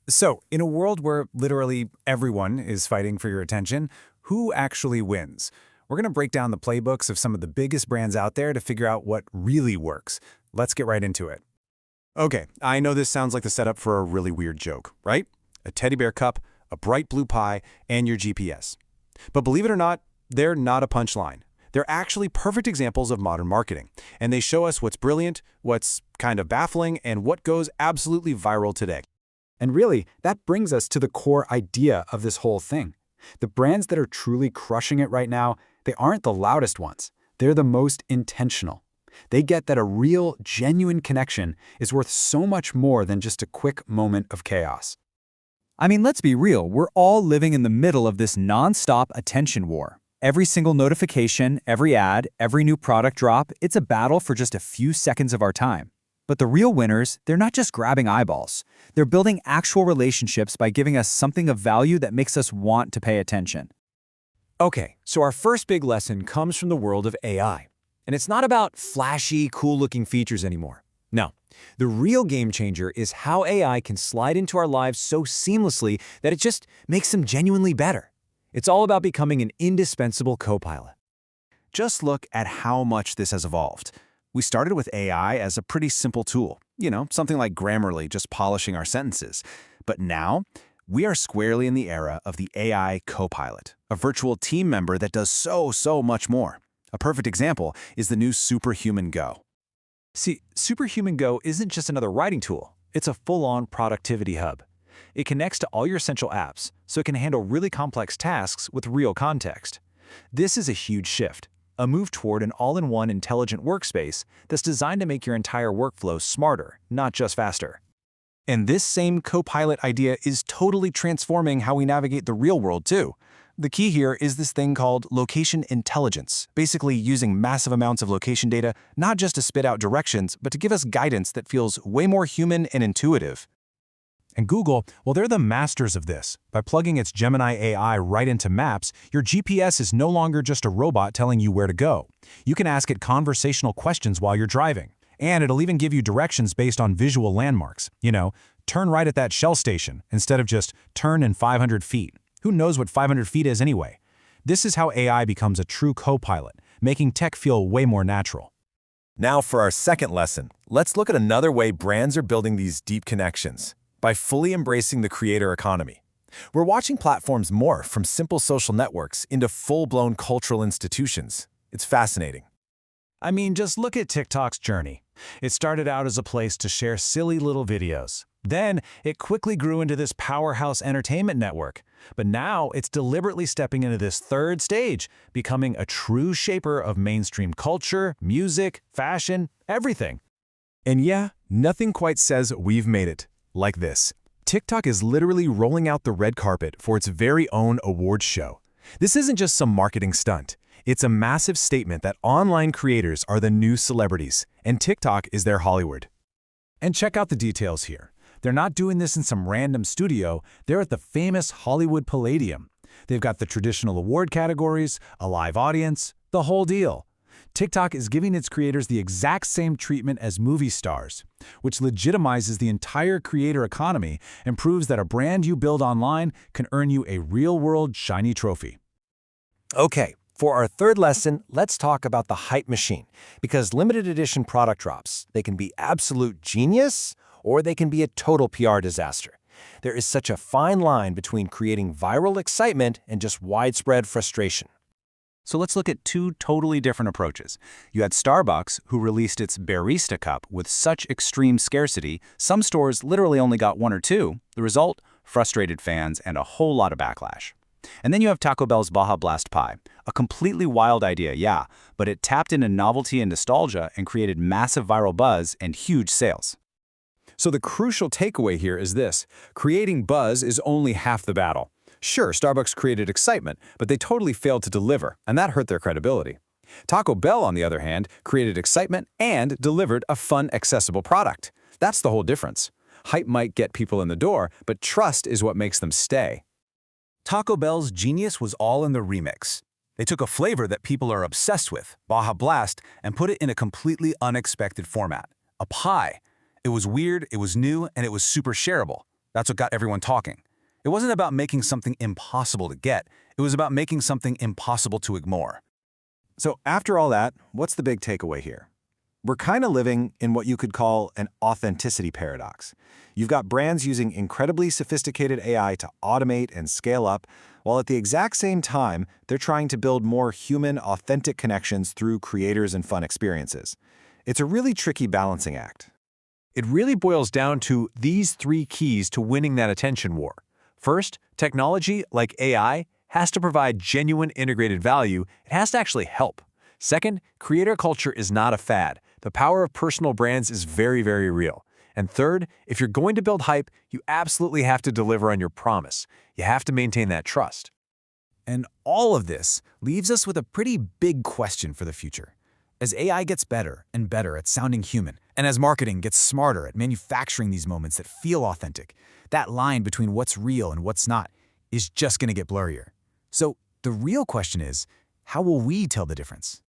So, in a world where literally everyone is fighting for your attention, who actually wins? We're going to break down the playbooks of some of the biggest brands out there to figure out what really works. Let's get right into it. Okay, I know this sounds like the setup for a really weird joke, right? A teddy bear cup, a bright blue pie, and your GPS. But believe it or not, they're not a punchline. They're actually perfect examples of modern marketing, and they show us what's brilliant, what's kind of baffling, and what goes absolutely viral today. And really, that brings us to the core idea of this whole thing. The brands that are truly crushing it right now, they aren't the loudest ones. They're the most intentional. They get that a real, genuine connection is worth so much more than just a quick moment of chaos. I mean, let's be real, we're all living in the middle of this non-stop attention war. Every single notification, every ad, every new product drop, it's a battle for just a few seconds of our time. But the real winners, they're not just grabbing eyeballs. They're building actual relationships by giving us something of value that makes us want to pay attention. Okay, so our first big lesson comes from the world of AI. And it's not about flashy, cool-looking features anymore. No, the real game changer is how AI can slide into our lives so seamlessly that it just makes them genuinely better. It's all about becoming an indispensable co-pilot. Just look at how much this has evolved. We started with AI as a pretty simple tool, something like Grammarly just polishing our sentences. But now, we are squarely in the era of the AI Copilot, a virtual team member that does so much more. A perfect example is the new Superhuman Go. See, Superhuman Go isn't just another writing tool. It's a full-on productivity hub. It connects to all your essential apps, so it can handle really complex tasks with real context. This is a huge shift, a move toward an all-in-one intelligent workspace that's designed to make your entire workflow smarter, not just faster. And this same Copilot idea is totally transforming how we navigate the real world, too. The key here is this thing called location intelligence, basically using massive amounts of location data not just to spit out directions, but to give us guidance that feels way more human and intuitive. And Google, well, they're the masters of this. By plugging its Gemini AI right into Maps, your GPS is no longer just a robot telling you where to go. You can ask it conversational questions while you're driving. And it'll even give you directions based on visual landmarks. Turn right at that Shell station instead of just turn in 500 feet. Who knows what 500 feet is anyway? This is how AI becomes a true co-pilot, making tech feel way more natural. Now for our second lesson, let's look at another way brands are building these deep connections, by fully embracing the creator economy. We're watching platforms morph from simple social networks into full-blown cultural institutions. It's fascinating. I mean, just look at TikTok's journey. It started out as a place to share silly little videos. Then, it quickly grew into this powerhouse entertainment network. But now, it's deliberately stepping into this third stage, becoming a true shaper of mainstream culture, music, fashion, everything. And yeah, nothing quite says we've made it like this. TikTok is literally rolling out the red carpet for its very own awards show. This isn't just some marketing stunt. It's a massive statement that online creators are the new celebrities, and TikTok is their Hollywood. And check out the details here. They're not doing this in some random studio, they're at the famous Hollywood Palladium. They've got the traditional award categories, a live audience, the whole deal. TikTok is giving its creators the exact same treatment as movie stars, which legitimizes the entire creator economy and proves that a brand you build online can earn you a real-world shiny trophy. Okay, for our third lesson, let's talk about the hype machine, because limited edition product drops, they can be absolute genius or they can be a total PR disaster. There is such a fine line between creating viral excitement and just widespread frustration. So let's look at two totally different approaches. You had Starbucks, who released its Barista Cup with such extreme scarcity, some stores literally only got one or two. The result? Frustrated fans and a whole lot of backlash. And then you have Taco Bell's Baja Blast Pie, a completely wild idea, yeah, but it tapped into novelty and nostalgia and created massive viral buzz and huge sales. So the crucial takeaway here is this: creating buzz is only half the battle. Sure, Starbucks created excitement, but they totally failed to deliver, and that hurt their credibility. Taco Bell, on the other hand, created excitement and delivered a fun, accessible product. That's the whole difference. Hype might get people in the door, but trust is what makes them stay. Taco Bell's genius was all in the remix. They took a flavor that people are obsessed with, Baja Blast, and put it in a completely unexpected format, a pie. It was weird, it was new, and it was super shareable. That's what got everyone talking. It wasn't about making something impossible to get. It was about making something impossible to ignore. So after all that, what's the big takeaway here? We're kind of living in what you could call an authenticity paradox. You've got brands using incredibly sophisticated AI to automate and scale up, while at the exact same time, they're trying to build more human, authentic connections through creators and fun experiences. It's a really tricky balancing act. It really boils down to these three keys to winning that attention war. First, technology, like AI, has to provide genuine integrated value. It has to actually help. Second, creator culture is not a fad. The power of personal brands is very, very real. And third, if you're going to build hype, you absolutely have to deliver on your promise. You have to maintain that trust. And all of this leaves us with a pretty big question for the future. As AI gets better and better at sounding human, and as marketing gets smarter at manufacturing these moments that feel authentic, that line between what's real and what's not is just going to get blurrier. So the real question is, how will we tell the difference?